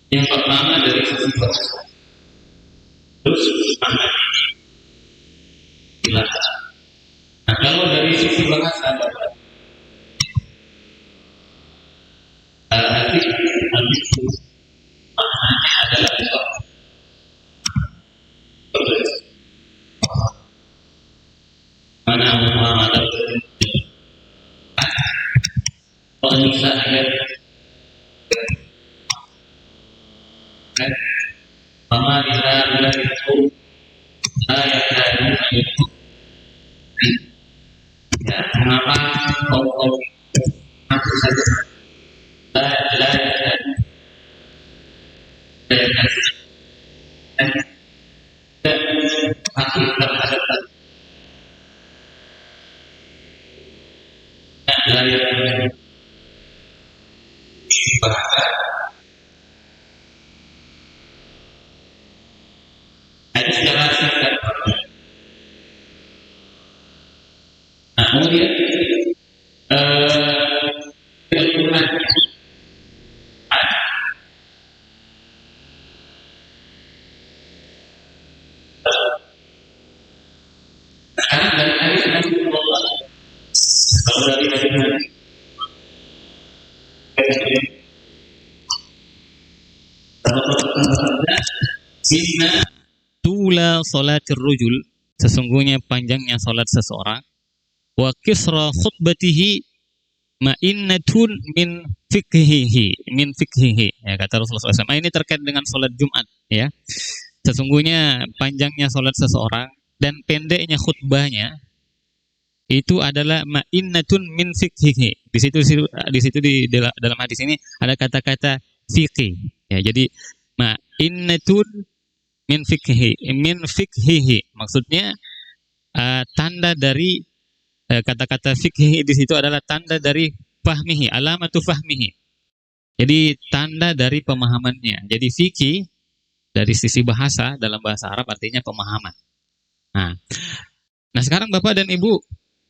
Yang pertama dari sisi bahasa, terus mana istilah. Nah, kalau dari sisi bahasa, arti itu maknanya adalah mana Muhammad penyiksaan sama bila itu ayat dari itu ya kenapa kau aku saja aku terhadap dari bahasa ada secara singkat. Nah, kemudian keturunan sekarang dari hadis Nabi Allah kalau dari hadis Nabi Inna tula salatir rujul, sesungguhnya panjangnya salat seseorang, wa kisra khutbatihi ma'innatun min fikhihi, ya kata Rasulullah SAW. Ini terkait dengan salat Jumat, ya. Sesungguhnya panjangnya salat seseorang dan pendeknya khutbahnya itu adalah ma'innatun min fikhihi. Di dalam hadis ini ada kata-kata fikih, ya. Jadi ma'innatun min fikhihi, maksudnya tanda dari kata-kata fikhi di situ adalah tanda dari fahmihi, alamatu fahmihi. Jadi tanda dari pemahamannya. Jadi fikih dari sisi bahasa, dalam bahasa Arab artinya pemahaman. Nah sekarang Bapak dan Ibu,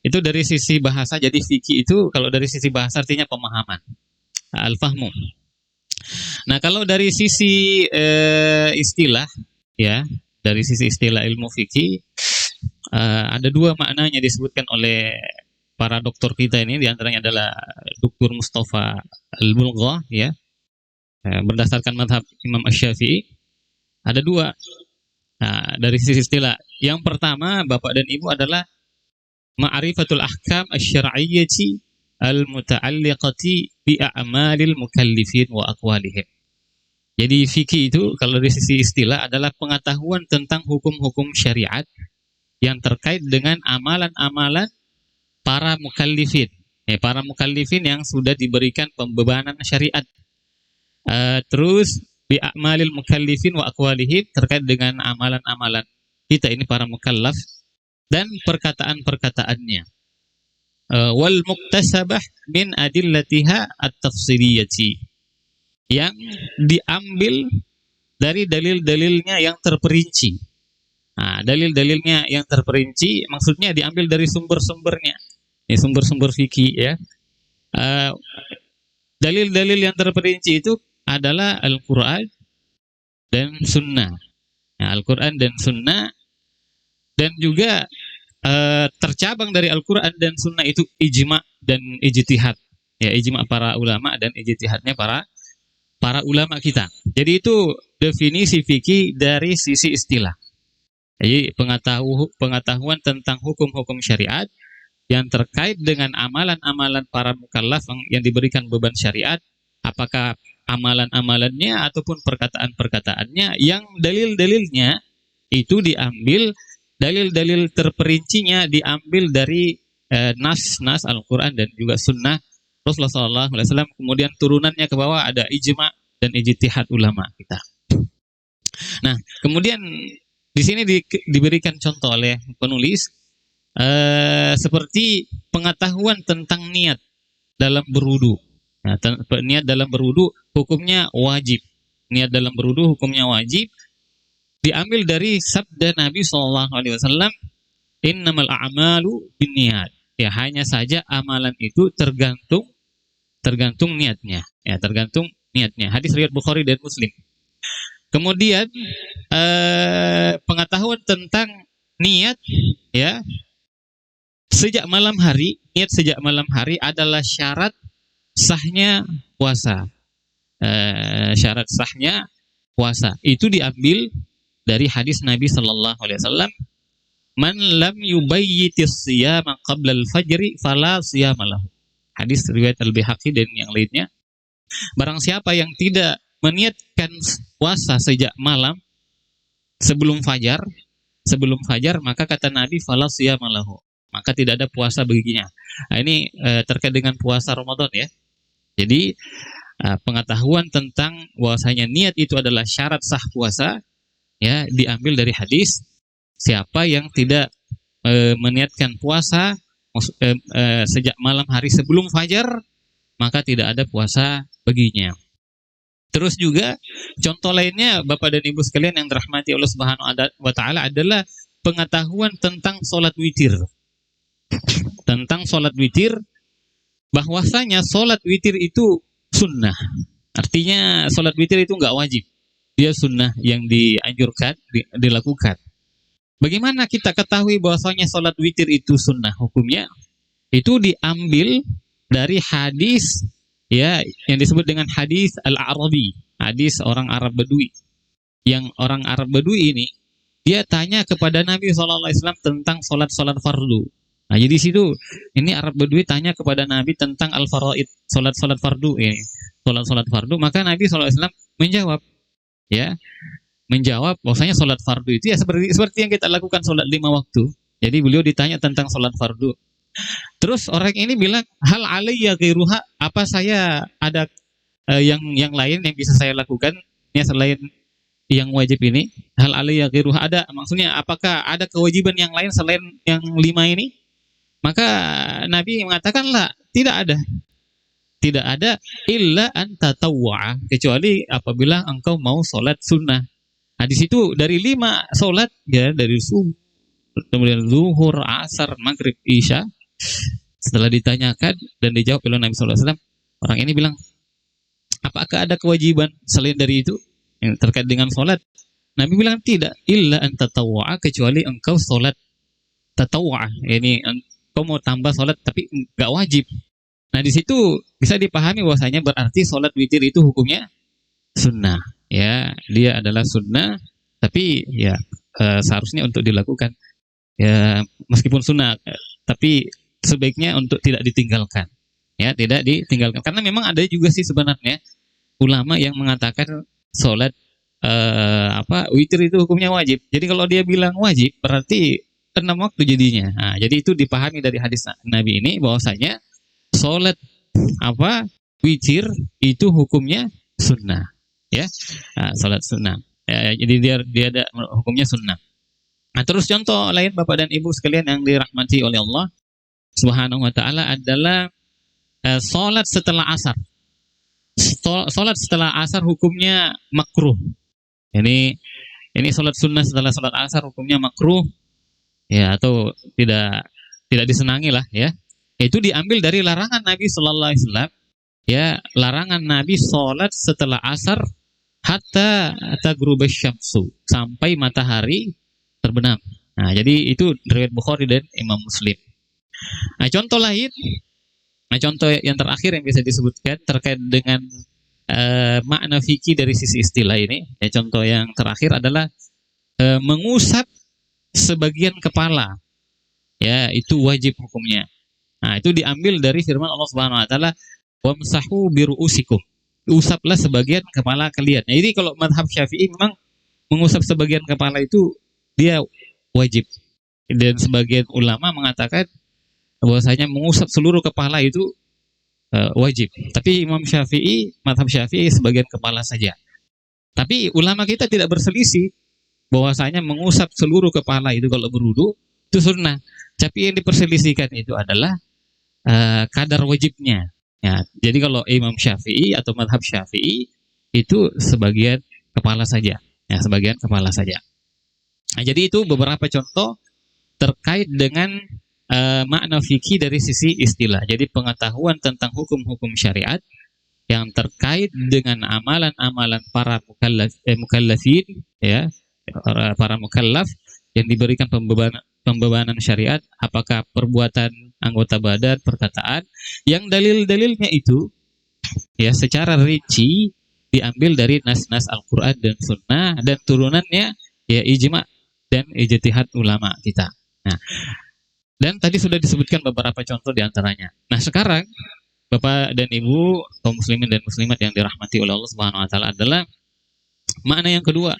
itu dari sisi bahasa. Jadi fikih itu kalau dari sisi bahasa artinya pemahaman, al-fahmu. Nah kalau dari sisi istilah, ya, dari sisi istilah ilmu fikih ada dua maknanya disebutkan oleh para doktor kita ini, diantaranya adalah Dr. Mustafa Al-Bulghah, ya, berdasarkan madhab Imam Asy-Syafi'i ada dua. Nah, dari sisi istilah, yang pertama Bapak dan Ibu adalah ma'rifatul ahkam asy-syar'iyyati al-muta'alliqati bi a'malil mukallifin wa aqwalihim. Jadi fikih itu kalau dari sisi istilah adalah pengetahuan tentang hukum-hukum syariat yang terkait dengan amalan-amalan para mukallifin, para mukallifin yang sudah diberikan pembebanan syariat. Terus bi a'malil mukallifin wa aqwalihim, terkait dengan amalan-amalan kita ini para mukallaf dan perkataan-perkataannya. Wal muktasabah min adillatiha at-tafsiliyati, yang diambil dari dalil-dalilnya yang terperinci. Nah, dalil-dalilnya yang terperinci maksudnya diambil dari sumber-sumbernya, sumber-sumber fikih, ya. Dalil-dalil yang terperinci itu adalah Al-Quran dan Sunnah. Nah, Al-Quran dan Sunnah, dan juga tercabang dari Al-Quran dan Sunnah itu ijma dan ijtihad, ya, ijma para ulama dan ijtihadnya para ulama kita. Jadi itu definisi fikih dari sisi istilah. Jadi pengetahuan tentang hukum-hukum syariat yang terkait dengan amalan-amalan para mukallaf yang diberikan beban syariat, apakah amalan-amalannya ataupun perkataan-perkataannya yang dalil-dalilnya itu diambil, dalil-dalil terperincinya diambil dari nas-nas Al-Quran dan juga Sunnah Rasulullah SAW. Kemudian turunannya ke bawah ada ijma dan ijtihad ulama kita. Nah, kemudian di sini diberikan contoh oleh penulis seperti pengetahuan tentang niat dalam berwudu. Nah, niat dalam berwudu hukumnya wajib. Niat dalam berwudu hukumnya wajib. Diambil dari sabda Nabi SAW, innamal a'malu binniyat. Ya, hanya saja amalan itu tergantung niatnya. Ya, tergantung niatnya. Hadis riwayat Bukhari dan Muslim. Kemudian pengetahuan tentang niat, ya, niat sejak malam hari adalah syarat sahnya puasa. Syarat sahnya puasa itu diambil dari hadis Nabi Sallallahu Alaihi Wasallam, man lam yubayyitis siyama qabla al-fajri fala siyama lahu. Hadis riwayat Al-Baihaqi dan yang lainnya. Barang siapa yang tidak meniatkan puasa sejak malam sebelum fajar, maka kata Nabi fala siyama lahu, maka tidak ada puasa baginya. Nah, ini terkait dengan puasa Ramadan ya. Jadi pengetahuan tentang bahwasanya niat itu adalah syarat sah puasa, ya, diambil dari hadis. Siapa yang tidak meniatkan puasa sejak malam hari sebelum fajar, maka tidak ada puasa baginya. Terus juga contoh lainnya Bapak dan Ibu sekalian yang dirahmati Allah Subhanahu wa taala adalah pengetahuan tentang sholat witir. Tentang sholat witir, bahwasanya sholat witir itu sunnah. Artinya sholat witir itu nggak wajib. Dia sunnah yang dianjurkan, dilakukan. Bagaimana kita ketahui bahwasanya sholat witir itu sunnah hukumnya? Itu diambil dari hadis, ya, yang disebut dengan hadis Al-Arabi, hadis orang Arab Badui. Yang orang Arab Badui ini, dia tanya kepada Nabi SAW tentang sholat fardu. Nah, jadi situ ini Arab Badui tanya kepada Nabi tentang al-faraid, sholat fardu ini, sholat fardu. Maka Nabi SAW menjawab, ya, bahwasanya sholat fardu itu ya seperti yang kita lakukan sholat 5 waktu. Jadi beliau ditanya tentang sholat fardu. Terus orang ini bilang, hal alayya ghairuha, apa saya ada yang lain yang bisa saya lakukan ya selain yang wajib ini? Hal alayya ghairuha, ada, maksudnya apakah ada kewajiban yang lain selain yang 5 ini? Maka Nabi mengatakan, lah, tidak ada. Tidak ada illa an tatawwa, kecuali apabila engkau mau sholat sunnah. Nah, di situ dari 5 sholat, ya, dari subuh, kemudian zuhur, asar, maghrib, isya. Setelah ditanyakan dan dijawab oleh Nabi SAW, orang ini bilang, apakah ada kewajiban selain dari itu yang terkait dengan sholat? Nabi bilang tidak, illa an tatawwa, kecuali engkau sholat tatawwa. Ini engkau mau tambah sholat tapi nggak wajib. Nah, di situ bisa dipahami bahwasanya berarti sholat witir itu hukumnya sunnah. Ya, dia adalah sunnah, tapi ya seharusnya untuk dilakukan. Ya, meskipun sunnah, tapi sebaiknya untuk tidak ditinggalkan. Ya, tidak ditinggalkan. Karena memang ada juga sih sebenarnya ulama yang mengatakan sholat witir itu hukumnya wajib. Jadi kalau dia bilang wajib, berarti 6 waktu jadinya. Nah, jadi itu dipahami dari hadis Nabi ini bahwasanya sholat witir itu hukumnya sunnah. Ya, salat sunnah. Ya, jadi dia ada hukumnya sunnah. Nah, terus contoh lain Bapak dan Ibu sekalian yang dirahmati oleh Allah Subhanahu wa taala adalah salat setelah asar. Salat setelah asar hukumnya makruh. Ini salat sunnah setelah salat asar hukumnya makruh, ya, atau tidak disenangi lah, ya. Itu diambil dari larangan Nabi Sallallahu Alaihi Wasallam, ya, larangan Nabi salat setelah asar hatta taghrubasy syamsu, sampai matahari terbenam. Nah, jadi itu riwayat Bukhari dan Imam Muslim. Nah, contoh yang terakhir yang bisa disebutkan terkait dengan makna fikih dari sisi istilah ini, ya, contoh yang terakhir adalah mengusap sebagian kepala. Ya, itu wajib hukumnya. Nah, itu diambil dari firman Allah Subhanahu wa taala, wamsahu biru'usikum. Usaplah sebagian kepala kalian. Nah, jadi kalau mazhab Syafi'i memang mengusap sebagian kepala itu dia wajib. Dan sebagian ulama mengatakan bahwasanya mengusap seluruh kepala itu wajib. Tapi Imam Syafi'i, mazhab Syafi'i sebagian kepala saja. Tapi ulama kita tidak berselisih bahwasanya mengusap seluruh kepala itu kalau berwudu itu sunnah. Tapi yang diperselisihkan itu adalah kadar wajibnya. Ya, jadi kalau Imam Syafi'i atau madhab Syafi'i itu sebagian kepala saja, ya sebagian kepala saja. Nah, jadi itu beberapa contoh terkait dengan makna fikih dari sisi istilah. Jadi pengetahuan tentang hukum-hukum syariat yang terkait dengan amalan-amalan para mukallafin, ya, para mukallaf yang diberikan pembebanan syariat, apakah perbuatan, anggota badan, perkataan, yang dalil-dalilnya itu ya secara rinci diambil dari nas-nas Al-Quran dan Sunnah dan turunannya ya ijma dan ijtihad ulama kita. Nah, dan tadi sudah disebutkan beberapa contoh diantaranya. Nah, sekarang Bapak dan Ibu kaum muslimin dan muslimat yang dirahmati oleh Allah Subhanahu wa taala adalah makna yang kedua.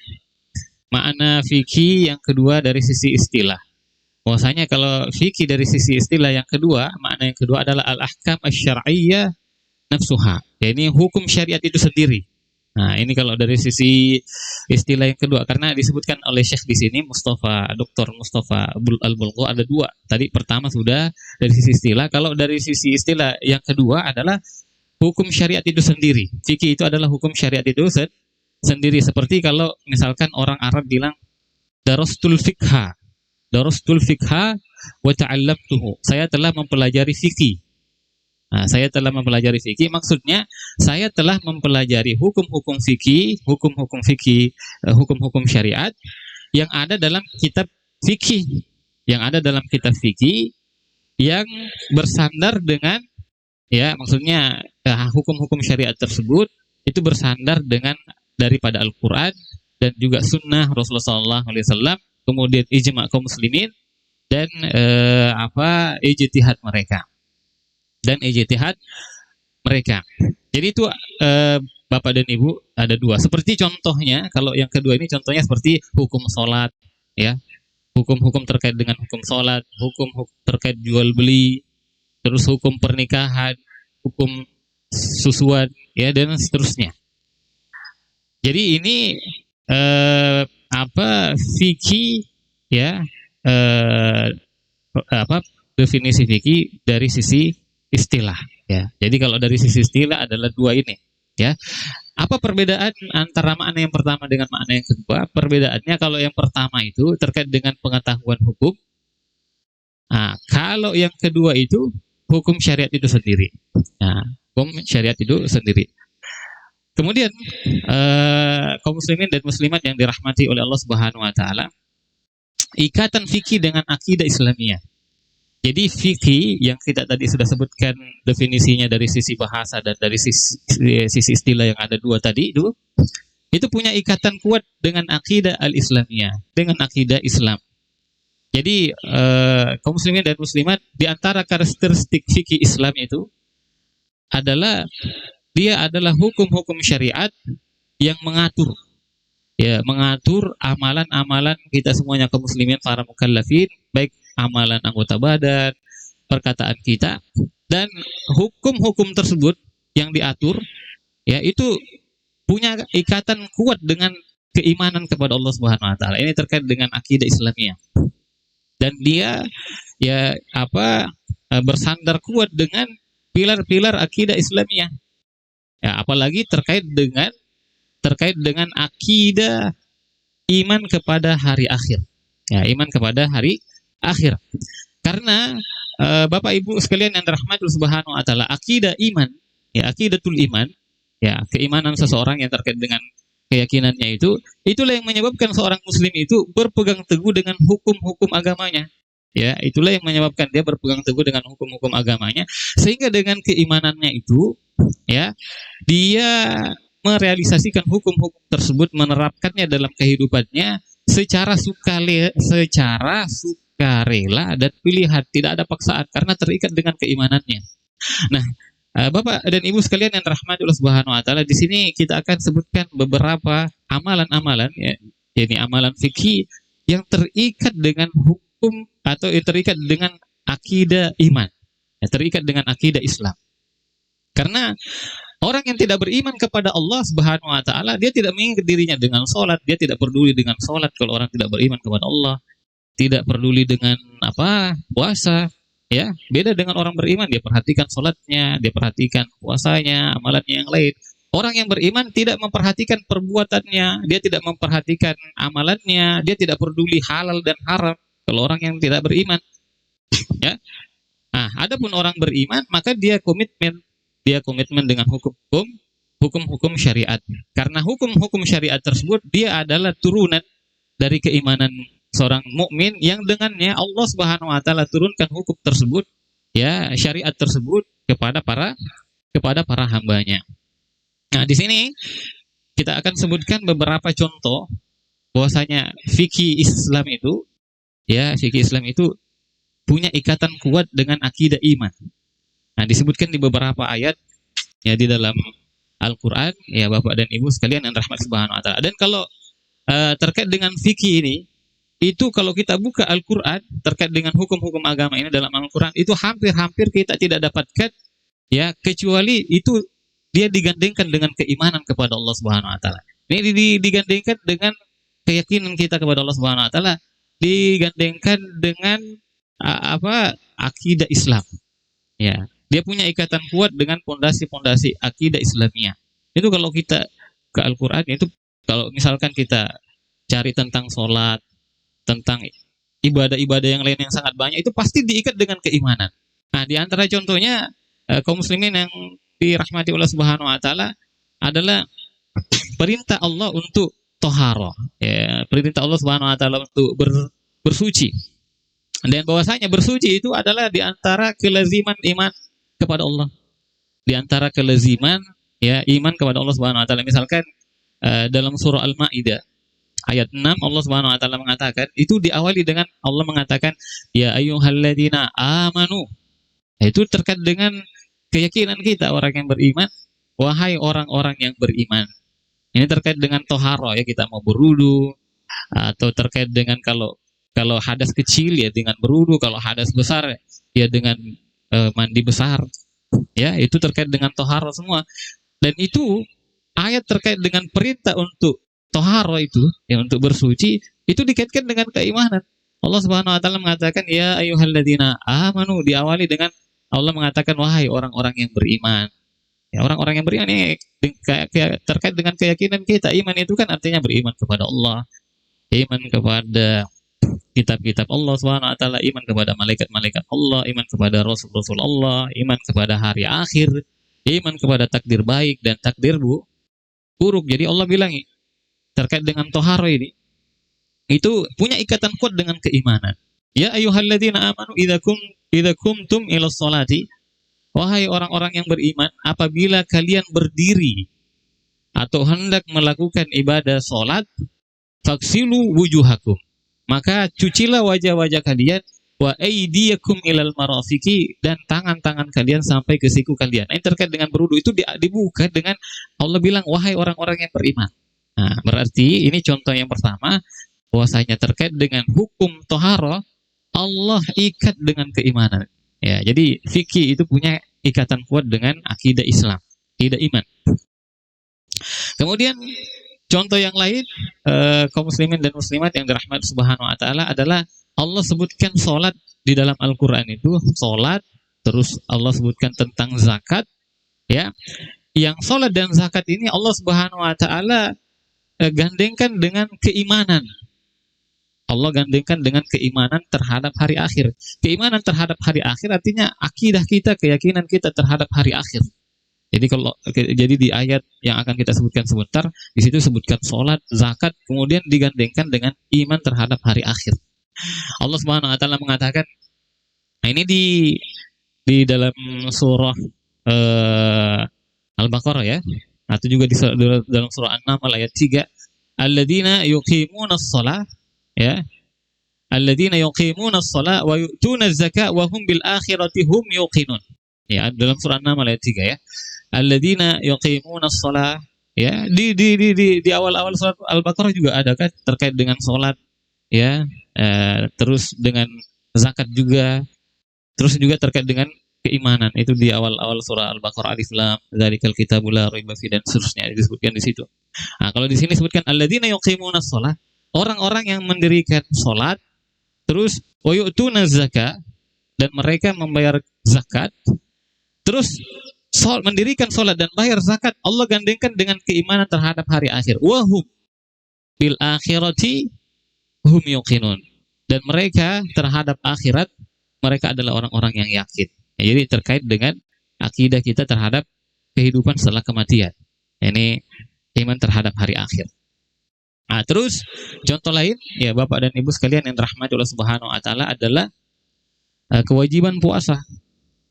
Makna fikih yang kedua dari sisi istilah. Bahwasanya kalau fikih dari sisi istilah yang kedua, makna yang kedua adalah al-ahkam asy-syar'iyyah nafsuha. Ya, ini hukum syariat itu sendiri. Nah, ini kalau dari sisi istilah yang kedua, karena disebutkan oleh Syekh di sini, Dr. Mustafa Al-Bulgho, ada dua. Tadi pertama sudah dari sisi istilah. Kalau dari sisi istilah yang kedua adalah hukum syariat itu sendiri. Fikih itu adalah hukum syariat itu sendiri. Seperti kalau misalkan orang Arab bilang darastul fikha wa ta'allamtuhu. Saya telah mempelajari fikih. Nah, saya telah mempelajari fikih, maksudnya saya telah mempelajari hukum-hukum fikih, hukum-hukum syariat yang ada dalam kitab fikih, yang bersandar dengan ya, maksudnya hukum-hukum syariat tersebut itu bersandar dengan daripada Al-Qur'an dan juga sunnah Rasulullah SAW, kemudian ijma kaum muslimin dan ijtihad mereka. Jadi itu Bapak dan Ibu ada dua. Seperti contohnya, kalau yang kedua ini contohnya seperti hukum sholat, ya, hukum-hukum terkait dengan hukum sholat, hukum terkait jual beli, terus hukum pernikahan, hukum susuan, ya, dan seterusnya. Jadi ini fikih, ya, definisi fikih dari sisi istilah, ya. Jadi kalau dari sisi istilah adalah dua ini, ya. Apa perbedaan antara makna yang pertama dengan makna yang kedua? Perbedaannya kalau yang pertama itu terkait dengan pengetahuan hukum. Nah, kalau yang kedua itu hukum syariat itu sendiri. Nah, hukum syariat itu sendiri. Kemudian kaum muslimin dan muslimat yang dirahmati oleh Allah Subhanahu wa taala, ikatan fikih dengan akidah Islamiyah. Jadi fikih yang kita tadi sudah sebutkan definisinya dari sisi bahasa dan dari sisi istilah yang ada dua tadi itu punya ikatan kuat dengan akidah al-Islamiyah, dengan akidah Islam. Jadi kaum muslimin dan muslimat, di antara karakteristik fikih Islam itu adalah dia adalah hukum-hukum syariat yang mengatur amalan-amalan kita semuanya kaum muslimin para mukallafin, baik amalan anggota badan, perkataan kita, dan hukum-hukum tersebut yang diatur, ya, itu punya ikatan kuat dengan keimanan kepada Allah Subhanahu wa taala. Ini terkait dengan akidah Islamiyah. Dan dia bersandar kuat dengan pilar-pilar akidah Islamiyah. Ya, apalagi terkait dengan akidah iman kepada hari akhir. Ya, iman kepada hari akhir. Karena Bapak Ibu sekalian yang dirahmati Allah Subhanahu wa taala, akidah iman, ya, aqidatul iman, ya, keimanan seseorang yang terkait dengan keyakinannya itulah yang menyebabkan seorang muslim itu berpegang teguh dengan hukum-hukum agamanya. Ya, itulah yang menyebabkan dia berpegang teguh dengan hukum-hukum agamanya, sehingga dengan keimanannya itu, ya, dia merealisasikan hukum-hukum tersebut, menerapkannya dalam kehidupannya secara sukarela dan pilihan, tidak ada paksaan karena terikat dengan keimanannya. Nah, Bapak dan Ibu sekalian yang dirahmati Allah Subhanahu wa taala, di sini kita akan sebutkan beberapa amalan-amalan, ya, ini amalan fikih yang terikat dengan hukum atau terikat dengan akidah iman, ya, terikat dengan akidah Islam. Karena orang yang tidak beriman kepada Allah Subhanahu wa taala, dia tidak mengingat dirinya dengan sholat, dia tidak peduli dengan sholat kalau orang tidak beriman kepada Allah, tidak peduli dengan puasa, Ya, beda dengan orang beriman, dia perhatikan sholatnya, dia perhatikan puasanya, amalannya yang lain. Orang yang beriman tidak memperhatikan perbuatannya, dia tidak memperhatikan amalannya, dia tidak peduli halal dan haram. Kalau orang yang tidak beriman, ya. Nah, adapun orang beriman, maka dia komitmen dengan hukum-hukum syariat. Karena hukum-hukum syariat tersebut dia adalah turunan dari keimanan seorang mukmin yang dengannya Allah Subhanahu wa taala turunkan hukum tersebut, ya, syariat tersebut kepada para hambanya. Nah, di sini kita akan sebutkan beberapa contoh bahwasanya fikih Islam itu punya ikatan kuat dengan akidah iman. Nah, disebutkan di beberapa ayat ya di dalam Al-Qur'an, ya Bapak dan Ibu sekalian yang rahmat Subhanahu wa taala. Dan kalau terkait dengan fikih ini, itu kalau kita buka Al-Quran terkait dengan hukum-hukum agama ini dalam Al-Quran, itu hampir-hampir kita tidak dapatkan, ya, kecuali itu dia digandengkan dengan keimanan kepada Allah Subhanahu wa taala. Ini digandengkan dengan keyakinan kita kepada Allah Subhanahu wa taala, digandengkan dengan akidah Islam. Ya, dia punya ikatan kuat dengan pondasi-pondasi akidah Islamiyah. Itu kalau kita ke Al-Quran, itu kalau misalkan kita cari tentang sholat, tentang ibadah-ibadah yang lain yang sangat banyak, itu pasti diikat dengan keimanan. Nah, di antara contohnya kaum muslimin yang dirahmati Allah Subhanahu wa taala adalah perintah Allah untuk toharo, ya, perintah Allah Subhanahu wa taala untuk bersuci. Dan bahwasanya bersuci itu adalah di antara kelaziman iman kepada Allah. Di antara kelaziman, ya, iman kepada Allah Subhanahu wa taala. Misalkan dalam surah Al-Maidah ayat 6 Allah Subhanahu wa taala mengatakan, itu diawali dengan Allah mengatakan ya ayyuhalladzina amanu. Itu terkait dengan keyakinan kita orang yang beriman, wahai orang-orang yang beriman. Ini terkait dengan toharo, ya, kita mau berwudu, atau terkait dengan kalau hadas kecil ya dengan berwudu, kalau hadas besar ya dengan mandi besar. Ya, itu terkait dengan toharo semua. Dan itu ayat terkait dengan perintah untuk toharo itu, ya, untuk bersuci, itu dikaitkan dengan keimanan. Allah Subhanahu wa taala mengatakan ya ayyuhalladzina amanu, diawali dengan Allah mengatakan wahai orang-orang yang beriman. Ya, orang-orang yang beriman ini terkait dengan keyakinan kita. Iman itu kan artinya beriman kepada Allah, iman kepada kitab-kitab Allah Subhanahu wa taala, iman kepada malaikat-malaikat Allah, iman kepada rasul-rasul Allah, iman kepada hari akhir, iman kepada takdir baik dan takdir buruk. Jadi Allah bilang terkait dengan toharo ini, itu punya ikatan kuat dengan keimanan. Ya ayyuhalladzina amanu idza kumtum ila sholati, wahai orang-orang yang beriman, apabila kalian berdiri atau hendak melakukan ibadah sholat, faksilu wujuhakum, maka cucilah wajah-wajah kalian, wa aydiyakum ilal marafiki, dan tangan-tangan kalian sampai ke siku kalian. Ini terkait dengan berwudu, itu dibuka dengan Allah bilang wahai orang-orang yang beriman. Nah, berarti ini contoh yang pertama bahwasanya terkait dengan hukum toharo Allah ikat dengan keimanan. Ya, jadi fikih itu punya ikatan kuat dengan akidah Islam, akidah iman. Kemudian contoh yang lain, kaum muslimin dan muslimat yang dirahmati Subhanahu wa taala adalah Allah sebutkan sholat di dalam Al-Qur'an itu, sholat, terus Allah sebutkan tentang zakat, ya. Yang sholat dan zakat ini Allah Subhanahu wa taala gandengkan dengan keimanan. Allah gandengkan dengan keimanan terhadap hari akhir. Keimanan terhadap hari akhir artinya akidah kita, keyakinan kita terhadap hari akhir. Jadi di ayat yang akan kita sebutkan sebentar, di situ sebutkan sholat, zakat, kemudian digandengkan dengan iman terhadap hari akhir. Allah Subhanahu wa taala mengatakan, nah ini di dalam surah Al-Baqarah, ya. Atau juga di dalam surah An-Naml ayat 3, alladzina yuqimunas shalah, ya. Alladzina yuqimunas shalah wa yu'tunaz zakata wa hum bil akhirati hum yuqinun. Ya, dalam surah An-Naml ayat 3, ya. Alladzina yuqimunas shalah, ya. Di awal-awal surat Al-Baqarah juga ada kan terkait dengan salat, ya. Terus dengan zakat juga. Terus juga terkait dengan keimanan, itu di awal-awal surah Al-Baqarah, alif lam dzalikal kitabul la raiba fi, dan seterusnya disebutkan di situ. Nah, kalau di sini disebutkan alladzina yuqimunas shalah, orang-orang yang mendirikan salat, terus wa yu'tunaz zakat, dan mereka membayar zakat, terus mendirikan sholat dan bayar zakat, Allah gandengkan dengan keimanan terhadap hari akhir. Wahum bil akhirati hum yuqinun. Dan mereka terhadap akhirat, mereka adalah orang-orang yang yakin. Ya, jadi terkait dengan akidah kita terhadap kehidupan setelah kematian. Ini iman terhadap hari akhir. Nah, terus contoh lain, ya Bapak dan Ibu sekalian yang dirahmati Allah Subhanahu wa taala adalah kewajiban puasa.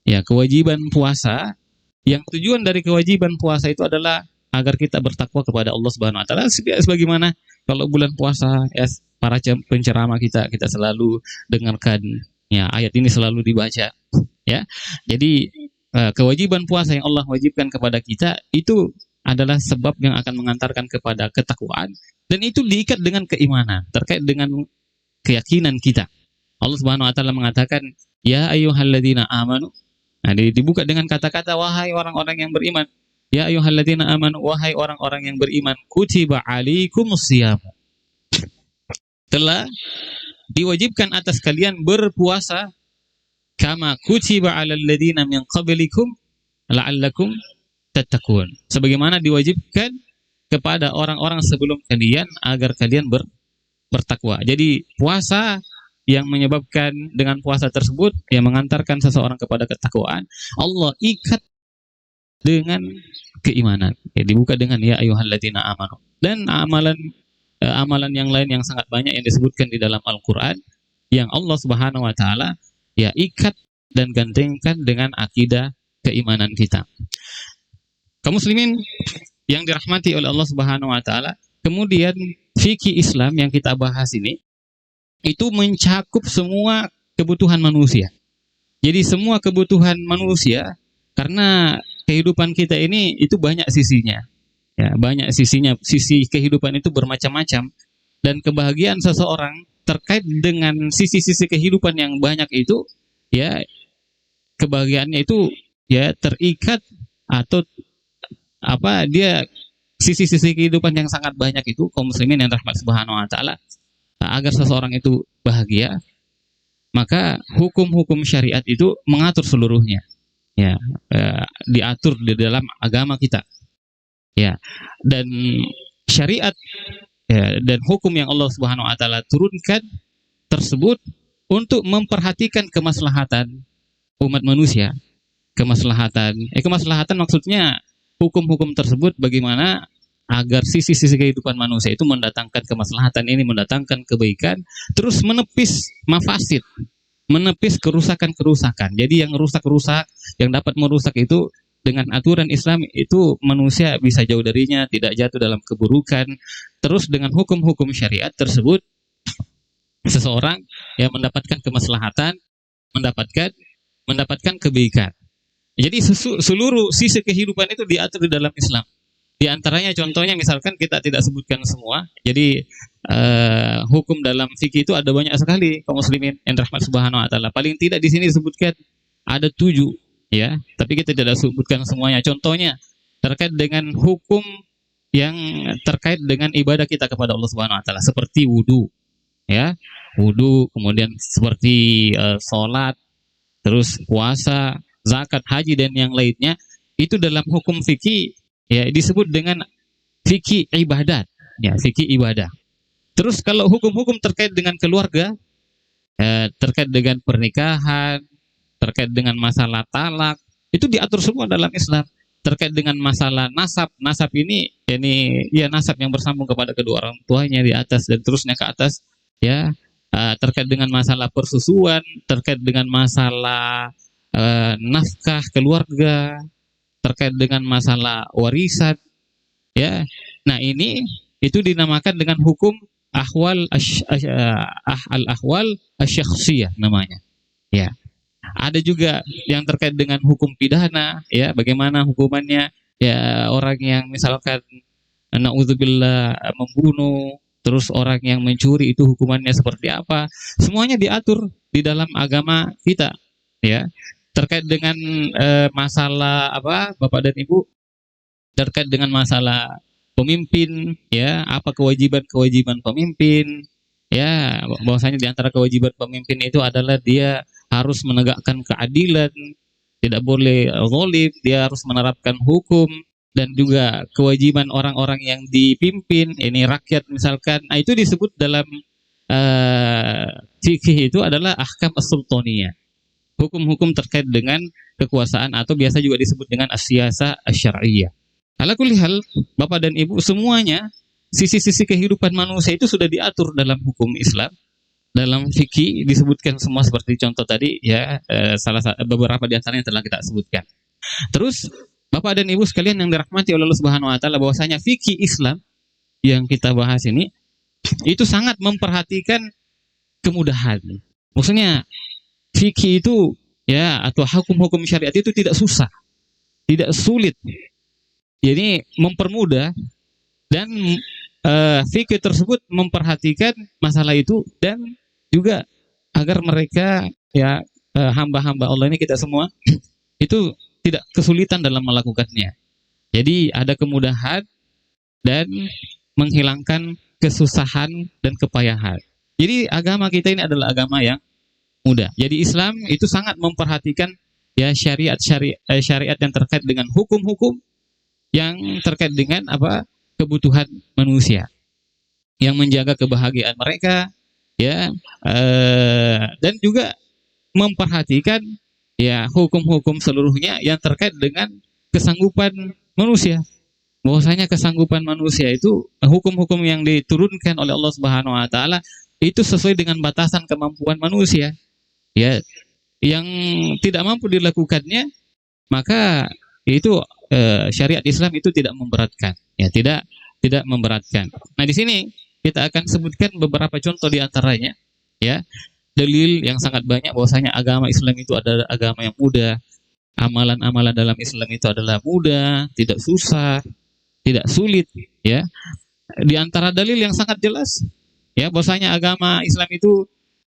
Ya, kewajiban puasa, yang tujuan dari kewajiban puasa itu adalah agar kita bertakwa kepada Allah Subhanahu wa taala, sebagaimana kalau bulan puasa ya para penceramah kita selalu dengarkan, ya ayat ini selalu dibaca, ya. Jadi kewajiban puasa yang Allah wajibkan kepada kita itu adalah sebab yang akan mengantarkan kepada ketakwaan, dan itu diikat dengan keimanan, terkait dengan keyakinan kita. Allah Subhanahu wa taala mengatakan, ya ayyuhalladzina amanu. Nah, dibuka dengan kata-kata wahai orang-orang yang beriman. Ya ayyuhalladzina amanu, wahai orang-orang yang beriman, kutiba alaikumusiyam. Telah diwajibkan atas kalian berpuasa, kama kutiba alal ladzina min qablikum la'allakum tattaqun. Sebagaimana diwajibkan kepada orang-orang sebelum kalian agar kalian bertakwa. Jadi puasa yang menyebabkan dengan puasa tersebut yang mengantarkan seseorang kepada ketakwaan, Allah ikat dengan keimanan. Ya, dibuka dengan ya ayyuhalladzina amanu. Dan amalan yang lain yang sangat banyak yang disebutkan di dalam Al-Qur'an yang Allah Subhanahu wa taala ya ikat dan gandengkan dengan akidah keimanan kita. Kaum muslimin yang dirahmati oleh Allah Subhanahu wa taala, kemudian fikih Islam yang kita bahas ini itu mencakup semua kebutuhan manusia. Jadi semua kebutuhan manusia, karena kehidupan kita ini itu banyak sisinya. Ya, banyak sisinya. Sisi kehidupan itu bermacam-macam, dan kebahagiaan seseorang terkait dengan sisi-sisi kehidupan yang banyak itu, ya kebahagiaannya itu ya terikat atau dia sisi-sisi kehidupan yang sangat banyak itu, kaum muslimin yang rahmat Subhanahu wa taala. Agar seseorang itu bahagia, maka hukum-hukum syariat itu mengatur seluruhnya, ya diatur di dalam agama kita, ya. Dan syariat ya, dan hukum yang Allah Subhanahu wa taala turunkan tersebut untuk memperhatikan kemaslahatan umat manusia. Kemaslahatan maksudnya hukum-hukum tersebut bagaimana agar sisi-sisi kehidupan manusia itu mendatangkan kemaslahatan, ini mendatangkan kebaikan, terus menepis mafasid, menepis kerusakan-kerusakan. Jadi yang rusak-rusak, yang dapat merusak itu dengan aturan Islam itu manusia bisa jauh darinya, tidak jatuh dalam keburukan. Terus dengan hukum-hukum syariat tersebut, seseorang yang mendapatkan kemaslahatan, mendapatkan kebaikan. Jadi seluruh sisi kehidupan itu diatur di dalam Islam. Di antaranya contohnya misalkan kita tidak sebutkan semua. Jadi hukum dalam fikih itu ada banyak sekali, kaum muslimin yang rahmat Subhanahu wa taala. Paling tidak di sini disebutkan ada 7, ya. Tapi kita tidak sebutkan semuanya. Contohnya terkait dengan hukum yang terkait dengan ibadah kita kepada Allah Subhanahu wa taala, seperti wudu, ya. Wudu, kemudian seperti sholat, terus puasa, zakat, haji dan yang lainnya, itu dalam hukum fikih ya disebut dengan fikih ibadat, ya fikih ibadah. Terus kalau hukum-hukum terkait dengan keluarga, terkait dengan pernikahan, terkait dengan masalah talak, itu diatur semua dalam Islam. Terkait dengan masalah nasab ini ya nasab yang bersambung kepada kedua orang tuanya di atas dan terusnya ke atas, ya. Terkait dengan masalah persusuan, terkait dengan masalah nafkah keluarga, terkait dengan masalah warisan, ya. Nah, ini itu dinamakan dengan hukum al-ahwal asy-syakhsiyah namanya. Ya. Ada juga yang terkait dengan hukum pidana, ya, bagaimana hukumannya ya orang yang misalkan naudzubillah membunuh, terus orang yang mencuri itu hukumannya seperti apa. Semuanya diatur di dalam agama kita, ya. Terkait dengan masalah Bapak dan Ibu, terkait dengan masalah pemimpin, ya, apa kewajiban pemimpin, ya, bahwasanya di antara kewajiban pemimpin itu adalah dia harus menegakkan keadilan, tidak boleh zalim, dia harus menerapkan hukum, dan juga kewajiban orang-orang yang dipimpin, ini rakyat misalkan. Nah, itu disebut dalam uh, fikih itu adalah ahkam as-sultaniyah, hukum-hukum terkait dengan kekuasaan, atau biasa juga disebut dengan as-siyasah asy-syar'iyyah. Ala kulli hal, Bapak dan Ibu, semuanya sisi-sisi kehidupan manusia itu sudah diatur dalam hukum Islam. Dalam fikih disebutkan semua seperti contoh tadi ya, beberapa di antaranya telah kita sebutkan. Terus Bapak dan Ibu sekalian yang dirahmati oleh Allah Subhanahu wa taala, bahwasanya fikih Islam yang kita bahas ini itu sangat memperhatikan kemudahan. Maksudnya fikih itu ya, atau hukum-hukum syariat itu tidak susah, tidak sulit. Jadi mempermudah, dan fikih tersebut memperhatikan masalah itu, dan juga agar mereka ya, hamba-hamba Allah ini, kita semua itu tidak kesulitan dalam melakukannya. Jadi ada kemudahan dan menghilangkan kesusahan dan kepayahan. Jadi agama kita ini adalah agama yang mudah. Jadi Islam itu sangat memperhatikan ya syariat yang terkait dengan hukum-hukum yang terkait dengan apa, kebutuhan manusia, yang menjaga kebahagiaan mereka ya, dan juga memperhatikan ya hukum-hukum seluruhnya yang terkait dengan kesanggupan manusia. Bahwasanya kesanggupan manusia itu, hukum-hukum yang diturunkan oleh Allah Subhanahu wa taala itu sesuai dengan batasan kemampuan manusia. Ya, yang tidak mampu dilakukannya, maka itu syariat Islam itu tidak memberatkan, ya, tidak memberatkan. Nah, di sini kita akan sebutkan beberapa contoh di antaranya, ya, dalil yang sangat banyak bahwasanya agama Islam itu adalah agama yang mudah, amalan-amalan dalam Islam itu adalah mudah, tidak susah, tidak sulit, ya. Di antara dalil yang sangat jelas, ya, bahwasanya agama Islam itu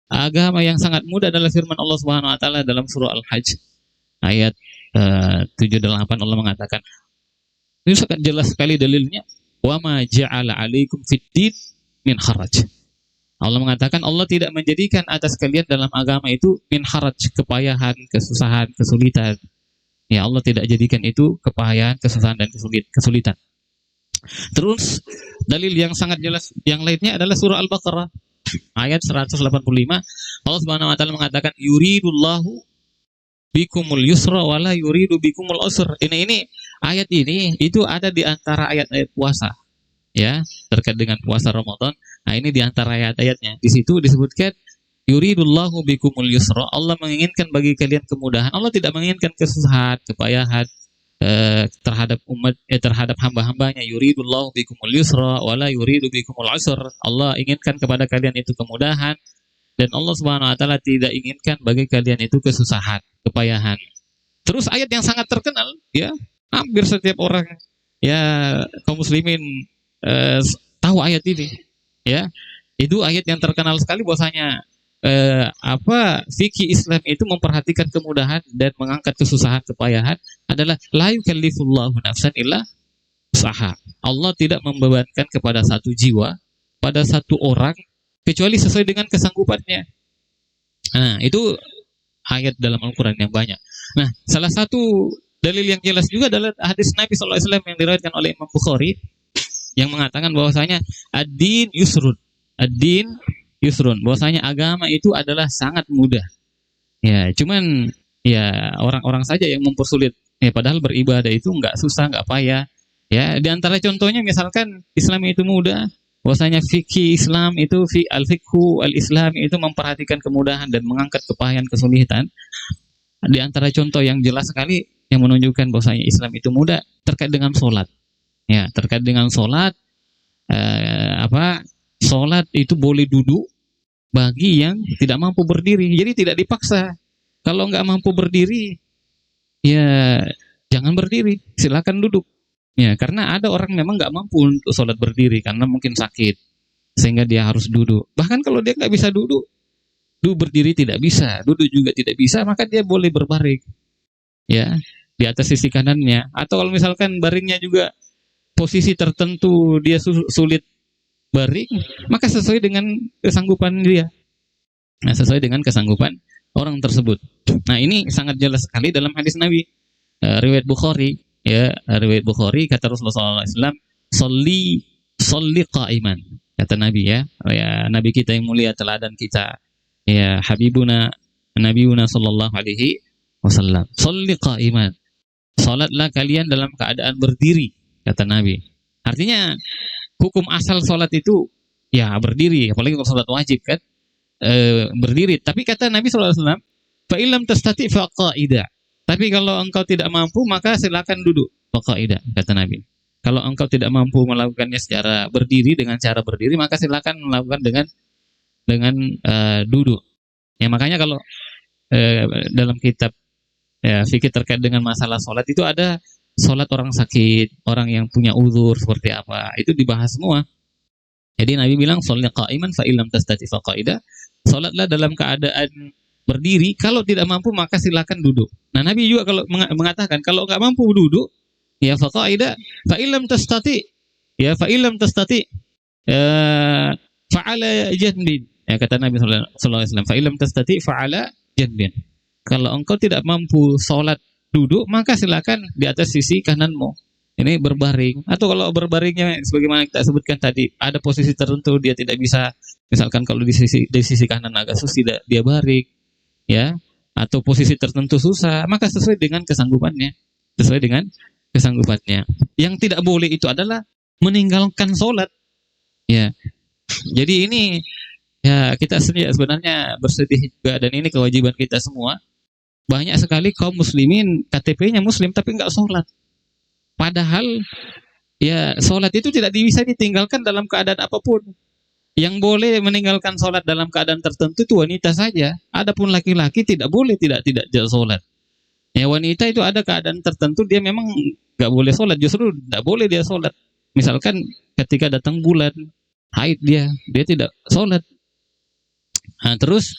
agama yang sangat mudah adalah firman Allah Subhanahu wa taala dalam surah Al-Hajj ayat 78. Allah mengatakan, ini sangat jelas sekali dalilnya, wa ma ja'ala 'alaikum fid-din min haraj. Allah mengatakan Allah tidak menjadikan atas kalian dalam agama itu min haraj, kepayahan, kesusahan, kesulitan. Ya, Allah tidak jadikan itu kepayahan, kesusahan, dan kesulitan. Terus dalil yang sangat jelas yang lainnya adalah surah Al-Baqarah ayat 185. Allah Subhanahu wa taala mengatakan, yuridullahu bikumul yusra wala yuridu bikumul usr. Ini ayat ini itu ada di antara ayat-ayat puasa, ya, terkait dengan puasa Ramadan. Nah, ini di antara ayat-ayatnya. Di situ disebutkan yuridullahu bikumul yusra, Allah menginginkan bagi kalian kemudahan. Allah tidak menginginkan kesusahan, kepayahan terhadap umat, terhadap hamba-hambanya. Yuridullahu bikumul yusra wala yuridu bikumul usr. Allah inginkan kepada kalian itu kemudahan, dan Allah Subhanahu wa taala tidak inginkan bagi kalian itu kesusahan, kepayahan. Terus ayat yang sangat terkenal, ya, hampir setiap orang ya kaum muslimin tahu ayat ini, ya. Itu ayat yang terkenal sekali bahwasanya fikih Islam itu memperhatikan kemudahan dan mengangkat kesusahan, kepayahan adalah la yukallifullahu nafsan illa usaha. Allah tidak membebankan kepada satu jiwa, pada satu orang, kecuali sesuai dengan kesanggupannya. Nah, itu ayat dalam Al-Quran yang banyak. Nah, salah satu dalil yang jelas juga adalah hadis Nabi SAW yang diriwayatkan oleh Imam Bukhari, yang mengatakan bahwasanya ad-din yusrun, ad-din yusrun, bahwasanya agama itu adalah sangat mudah. Ya, cuman ya orang-orang saja yang mempersulit. Ya, padahal beribadah itu nggak susah, nggak payah. Ya, di antara contohnya misalkan Islam itu mudah, bahwasanya fikih Islam itu al-fiqhu al-Islam itu memperhatikan kemudahan dan mengangkat kepayahan, kesulitan. Di antara contoh yang jelas sekali yang menunjukkan bahwasanya Islam itu mudah terkait dengan sholat. Ya, terkait dengan sholat, sholat itu boleh duduk bagi yang tidak mampu berdiri. Jadi tidak dipaksa. Kalau nggak mampu berdiri, ya jangan berdiri, silakan duduk. Ya, karena ada orang memang nggak mampu untuk sholat berdiri karena mungkin sakit, sehingga dia harus duduk. Bahkan kalau dia nggak bisa duduk berdiri tidak bisa, duduk juga tidak bisa, maka dia boleh berbaring, ya, di atas sisi kanannya. Atau kalau misalkan baringnya juga posisi tertentu dia sulit baring, maka sesuai dengan kesanggupan dia. Nah, sesuai dengan kesanggupan orang tersebut. Nah, ini sangat jelas sekali dalam hadis Nabi, riwayat Bukhari, ya, riwayat Bukhari, kata Rasulullah SAW, "Sholli sholli qa'iman." Kata Nabi, ya Nabi kita yang mulia, teladan kita, ya Habibuna Nabiuna sallallahu alaihi wasallam. "Sholli qa'iman." Salatlah kalian dalam keadaan berdiri, kata Nabi. Artinya hukum asal salat itu ya berdiri, apalagi kalau salat wajib kan, berdiri. Tapi kata Nabi SAW, fa ilam tastati fa qaida. Tapi kalau engkau tidak mampu maka silakan duduk. Fa qaida, kata Nabi. Kalau engkau tidak mampu melakukannya secara berdiri, dengan cara berdiri, maka silakan melakukan dengan duduk. Ya, makanya kalau dalam kitab fikih terkait dengan masalah sholat itu ada sholat orang sakit, orang yang punya uzur seperti apa, itu dibahas semua. Jadi Nabi bilang, "Sholli qa'iman fa illam tastati fa qaida." Salatlah dalam keadaan berdiri, kalau tidak mampu maka silakan duduk. Nah, Nabi juga kalau mengatakan kalau nggak mampu duduk, ya fa qaida, fa illam tastati, ya fa illam tastati, fa ala janbin. Ya, kata Nabi sallallahu alaihi wasallam, fa illam tastati fa ala janbin. Kalau engkau tidak mampu sholat duduk, maka silakan di atas sisi kananmu. Ini berbaring. Atau kalau berbaringnya sebagaimana kita sebutkan tadi, ada posisi tertentu dia tidak bisa, misalkan kalau di sisi kanan agak susah dia baring, ya. Atau posisi tertentu susah, maka sesuai dengan kesanggupannya. Sesuai dengan kesanggupannya. Yang tidak boleh itu adalah meninggalkan sholat. Ya. Jadi ini ya kita sebenarnya bersedih juga, dan ini kewajiban kita semua. Banyak sekali kaum muslimin KTP-nya muslim tapi nggak sholat. Padahal ya sholat itu tidak bisa ditinggalkan dalam keadaan apapun. Yang boleh meninggalkan sholat dalam keadaan tertentu itu wanita saja. Adapun laki-laki tidak boleh tidak sholat. Ya, wanita itu ada keadaan tertentu dia memang nggak boleh sholat, justru nggak boleh dia sholat. Misalkan ketika datang bulan haid dia tidak sholat. Nah, terus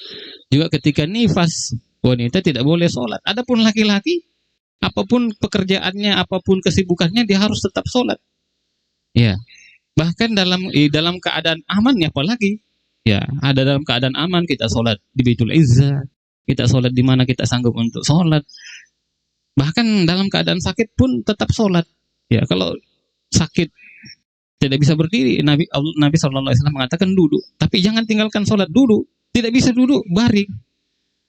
juga ketika nifas, wanita tidak boleh sholat. Adapun laki-laki, apapun pekerjaannya, apapun kesibukannya, dia harus tetap sholat. Ya, bahkan dalam keadaan aman, ya apalagi. Ya, ada dalam keadaan aman kita sholat di Baitul Izzah, kita sholat di mana kita sanggup untuk sholat. Bahkan dalam keadaan sakit pun tetap sholat. Ya, kalau sakit tidak bisa berdiri, Nabi SAW mengatakan duduk. Tapi jangan tinggalkan sholat, duduk. Tidak bisa duduk, baring.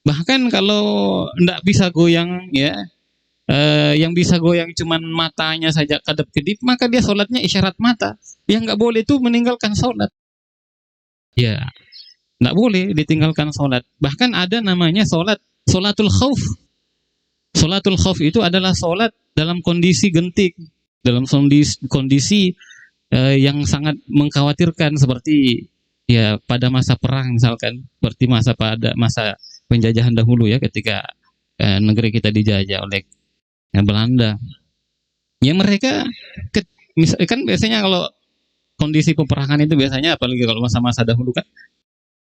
Bahkan kalau tidak bisa goyang, ya, yang bisa goyang cuman matanya saja kedip-kedip, maka dia sholatnya isyarat mata. Yang nggak boleh itu meninggalkan sholat. Ya, nggak boleh ditinggalkan sholat. Bahkan ada namanya sholatul khauf. Sholatul khauf itu adalah sholat dalam kondisi genting, dalam kondisi yang sangat mengkhawatirkan, seperti ya pada masa perang misalkan, seperti pada masa penjajahan dahulu ya, ketika negeri kita dijajah oleh Belanda. Ya mereka kan biasanya kalau kondisi peperangan itu biasanya, apalagi kalau masa-masa dahulu kan,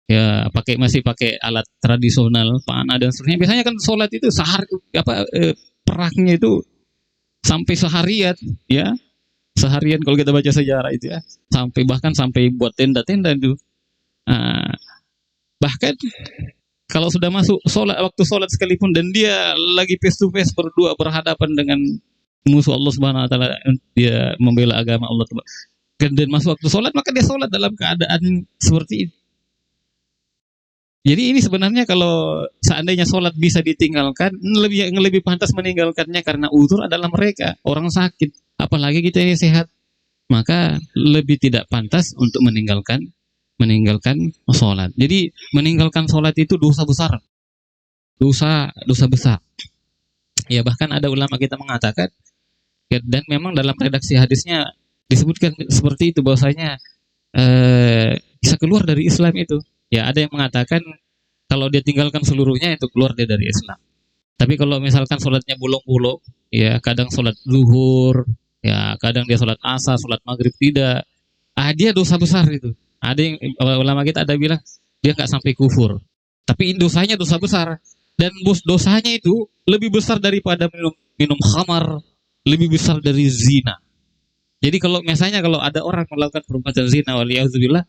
ya masih pakai alat tradisional, panah dan seterusnya. Biasanya kan sholat itu perangnya itu sampai seharian, ya. Seharian kalau kita baca sejarah itu ya, bahkan sampai buat tenda-tenda itu. Bahkan kalau sudah masuk waktu sholat sekalipun, dan dia lagi face to face berdua berhadapan dengan musuh Allah Subhanahu Wa Taala, dia membela agama Allah, dan masuk waktu sholat, maka dia sholat dalam keadaan seperti itu. Jadi ini sebenarnya kalau seandainya sholat bisa ditinggalkan, lebih pantas meninggalkannya karena uzur adalah mereka, orang sakit. Apalagi kita ini sehat, maka lebih tidak pantas untuk meninggalkan sholat. Jadi meninggalkan sholat itu dosa besar, dosa besar. Ya, bahkan ada ulama kita mengatakan, dan memang dalam redaksi hadisnya disebutkan seperti itu, bahwasanya bisa keluar dari Islam itu. Ya, ada yang mengatakan kalau dia tinggalkan seluruhnya itu keluar dia dari Islam. Tapi kalau misalkan sholatnya bolong-bolong, ya kadang sholat zuhur, ya kadang dia sholat asar, sholat maghrib tidak, dia dosa besar itu. Ada yang ulama kita ada bilang dia nggak sampai kufur, tapi dosanya dosa besar, dan dosanya itu lebih besar daripada minum khamar, lebih besar dari zina. Jadi kalau misalnya kalau ada orang melakukan perbuatan zina, waliyahzubillah,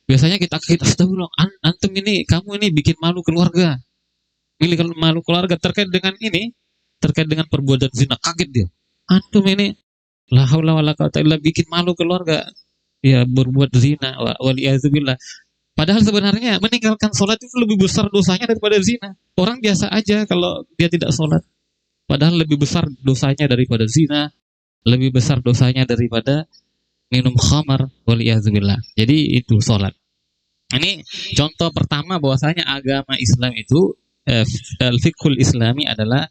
biasanya kita astagfirullah, antum ini, kamu ini bikin malu keluarga. milih malu keluarga terkait dengan ini, terkait dengan perbuatan zina, kaget dia. Antum ini la haula wala quwata illa bikin malu keluarga, ya berbuat zina, waliyazubillah. Padahal sebenarnya meninggalkan sholat itu lebih besar dosanya daripada zina. Orang biasa aja kalau dia tidak sholat. Padahal lebih besar dosanya daripada zina, lebih besar dosanya daripada minum khamar, waliyazubillah. Jadi itu sholat. Ini contoh pertama bahwasanya agama Islam itu al-fiqhul islami adalah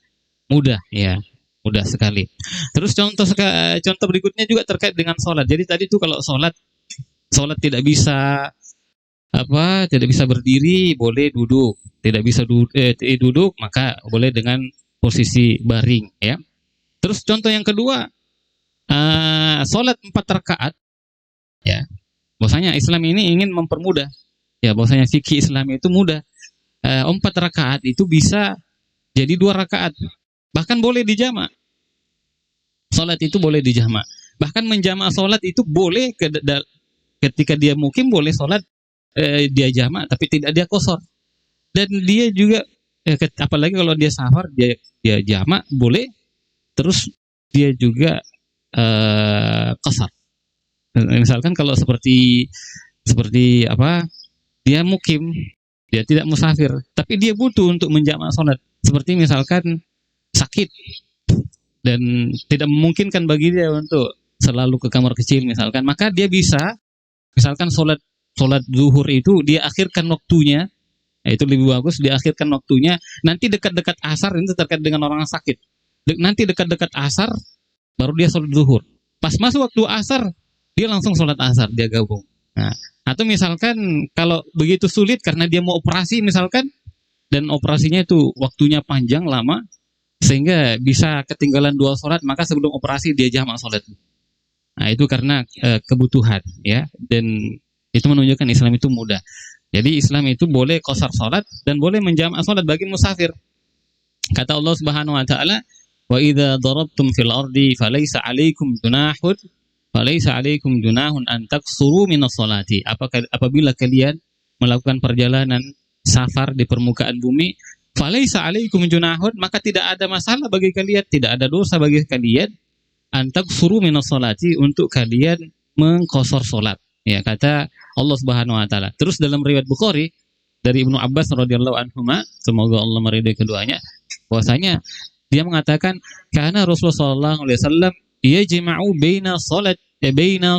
mudah, ya, mudah sekali. Terus contoh berikutnya juga terkait dengan sholat. Jadi tadi tuh kalau sholat tidak bisa tidak bisa berdiri, boleh duduk. Tidak bisa duduk, maka boleh dengan posisi baring, ya. Terus contoh yang kedua, sholat 4 rakaat, ya. Bahwasanya Islam ini ingin mempermudah, ya. Bahwasanya fikih Islam itu mudah. 4 rakaat itu bisa jadi 2 rakaat, bahkan boleh dijamak. Sholat itu boleh dijamak. Bahkan menjamak sholat itu boleh ketika dia mukim, boleh sholat dia jamak tapi tidak dia qashar. Dan dia juga apalagi kalau dia safar, dia jamak boleh, terus dia juga qashar. Misalkan kalau seperti dia mukim, dia tidak musafir, tapi dia butuh untuk menjamak sholat. Seperti misalkan sakit dan tidak memungkinkan bagi dia untuk selalu ke kamar kecil misalkan, maka dia bisa misalkan sholat zuhur itu dia akhirkan waktunya, itu lebih bagus diakhirkan waktunya. Nanti dekat-dekat asar, ini terkait dengan orang sakit. Nanti dekat-dekat asar baru dia sholat zuhur. Pas masuk waktu asar dia langsung sholat asar, dia gabung. Nah, atau misalkan kalau begitu sulit karena dia mau operasi misalkan, dan operasinya itu waktunya panjang lama sehingga bisa ketinggalan 2 sholat, maka sebelum operasi dia jamak sholat. Nah, itu karena kebutuhan, ya, dan itu menunjukkan Islam itu mudah. Jadi Islam itu boleh qashar sholat dan boleh menjamak sholat bagi musafir. Kata Allah Subhanahu wa taala, "Wa idza darabtum fil ardi falaysa 'alaikum junahun an taqsuru minas sholati." Apabila kalian melakukan perjalanan safar di permukaan bumi, falaysa 'alaikum junahun, maka tidak ada masalah bagi kalian, tidak ada dosa bagi kalian antak suruh minas sholati, untuk kalian mengqashar sholat, ya, kata Allah Subhanahu wa taala. Terus dalam riwayat Bukhari dari Ibnu Abbas radhiyallahu anhuma, semoga Allah meridai keduanya, bahwasanya dia mengatakan karena Rasulullah sallallahu alaihi wasallam yajma'u baina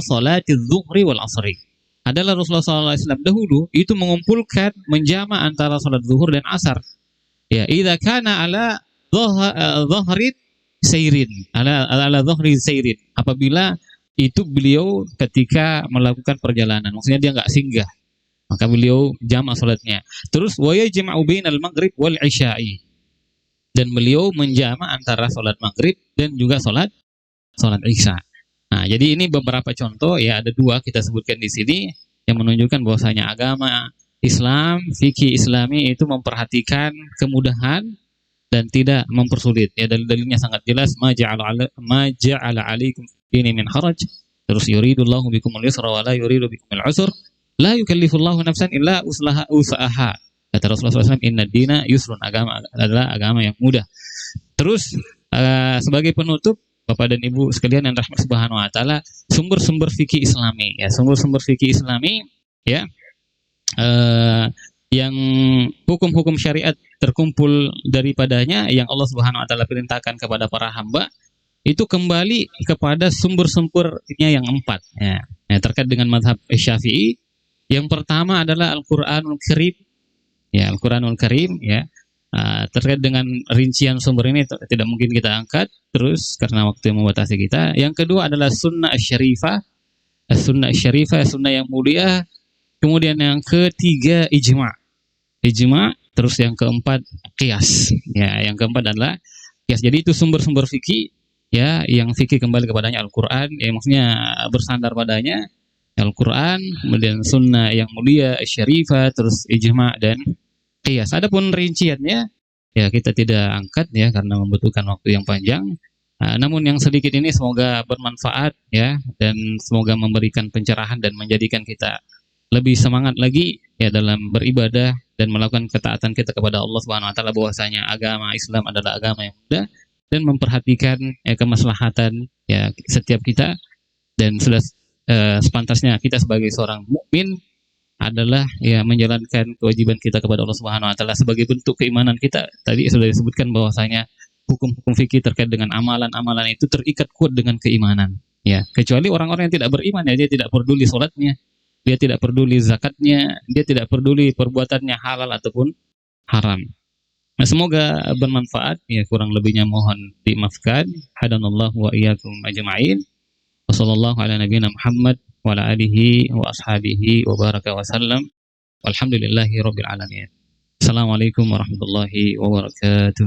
salati adh-dhuhri wal 'ashri. Adalah Rasulullah sallallahu alaihi wasallam dahulu itu mengumpulkan menjamak antara salat zuhur dan asar. Ya, idza kana ala dhahri sayrin, ala dhahri sayrin, apabila itu beliau ketika melakukan perjalanan, maksudnya dia nggak singgah, maka beliau jamak salatnya. Terus wa yajma'u bainal maghrib wal isya'i, dan beliau menjamak antara salat maghrib dan juga salat isya. Nah, jadi ini beberapa contoh, ya, ada 2 kita sebutkan di sini yang menunjukkan bahwasanya agama Islam, fikih Islami itu memperhatikan kemudahan dan tidak mempersulit. Ya, dalil-dalilnya sangat jelas. Ma ja'ala 'alaikum ini min haraj. Terus yuridullahu bikumul yusra wa la yuridu bikumul usra. La yukallifullahu nafsan illa usaha. Kata Rasulullah SAW, inna dina yusrun, agama adalah agama yang mudah. Terus sebagai penutup, Bapak dan Ibu sekalian yang rahmat Subhanahu wa taala, sumber-sumber fikih Islami, ya, sumber-sumber fikih Islami, ya, yang hukum-hukum syariat terkumpul daripadanya yang Allah Subhanahu wa taala perintahkan kepada para hamba, itu kembali kepada sumber-sumbernya yang 4, ya. Nah, terkait dengan mazhab Syafi'i, yang pertama adalah Al-Qur'anul Karim, ya, Al-Qur'anul Karim, ya. Terkait dengan rincian sumber ini tidak mungkin kita angkat terus karena waktu yang membatasi kita. Yang kedua adalah sunnah syarifah, sunnah yang mulia. Kemudian yang ketiga ijma'. Terus yang keempat qiyas. Ya, yang keempat adalah qiyas. Jadi itu sumber-sumber fikih, ya, yang fikih kembali kepadanya Al-Qur'an, ya, maksudnya bersandar padanya Al-Qur'an, kemudian sunnah yang mulia syarifah, terus ijma' dan qiyas. Adapun rinciannya, ya, kita tidak angkat, ya, karena membutuhkan waktu yang panjang. Namun yang sedikit ini semoga bermanfaat, ya, dan semoga memberikan pencerahan dan menjadikan kita lebih semangat lagi, ya, dalam beribadah dan melakukan ketaatan kita kepada Allah Subhanahu wa taala, bahwasanya agama Islam adalah agama yang mudah, dan memperhatikan kemaslahatan ya setiap kita, dan sudah sepantasnya kita sebagai seorang mukmin adalah ya menjalankan kewajiban kita kepada Allah Subhanahu wa taala sebagai bentuk keimanan kita. Tadi sudah disebutkan bahwasanya hukum-hukum fikih terkait dengan amalan-amalan itu terikat kuat dengan keimanan. Ya, kecuali orang-orang yang tidak beriman, ya dia tidak peduli sholatnya, dia tidak peduli zakatnya, dia tidak peduli perbuatannya halal ataupun haram. Nah, semoga bermanfaat. Ya, kurang lebihnya mohon dimaafkan. Hadanallahu wa iyyakum ajma'in. Wassallallahu ala nabiyina Muhammad wa ala alihi wa ashabihi wa baraka wa sallam. Walhamdulillahi rabbil alamin. Assalamualaikum warahmatullahi wabarakatuh.